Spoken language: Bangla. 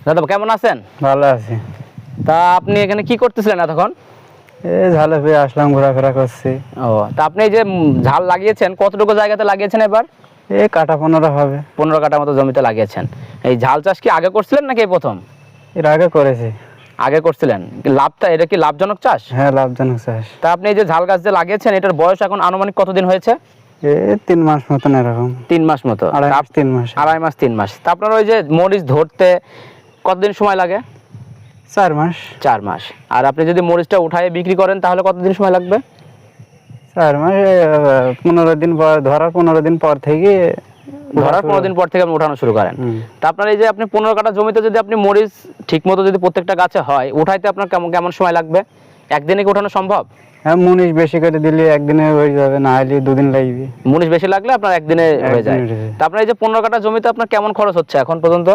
দাদা কেমন আছেন? ভালো আছি। তা আপনি এখানে কি করতেছিলেন এতক্ষণ? এই ঝালে পেয়ে আসলাম, ঘোরাফেরা করছি। ও, তা আপনি এই যে ঝাল লাগিয়েছেন কতটুকু জায়গাতে লাগিয়েছেন এবার? এই কাটা 15 হবে। 15 কাঠা মতো জমিতে লাগিয়েছেন। এই ঝাল চাষ কি আগে করছিলেন নাকি এই প্রথম? এর আগে করেছি। আগে করছিলেন। লাভটা এটা কি লাভজনক চাষ? হ্যাঁ, লাভজনক চাষ। তা আপনি এই যে ঝাল গাছ যে লাগিয়েছেন এটার বয়স এখন আনুমানিক কতদিন হয়েছে? এই 3 মাস মতন এরকম। 3 মাস মতো। 3 মাস। 3 মাস। তা আপনার ওই যে মরিচ ধরতে কতদিন সময় লাগে? 4 মাস। 4 মাস। আর আপনি যদি মরিচটা উঠায় বিক্রি করেন তাহলে কতদিন সময় লাগবে? 4 মাস 15 দিন পর, ধরার 15 দিন পর থেকে ধরার 15 দিন পর থেকে আপনি উঠানো শুরু করেন। তা আপনার এই যে আপনি 15 কাঠা জমিতে যদি আপনি মরিচ ঠিক মতো যদি প্রত্যেকটা গাছে হয় উঠাইতে আপনার কেমন কেমন সময় লাগবে? একদিনে কি উঠানো সম্ভব? হ্যাঁ, মুনিশ বেশি করে দিলে একদিনে হয়ে যাবে, না হলে 2 দিন লাগবে। মরিচ বেশি লাগলে আপনার একদিনে হয়ে যায়। একদিনে হয়ে যায়। তা আপনার এই যে 15 কাঠা জমিতে আপনার কেমন খরচ হচ্ছে এখন পর্যন্ত?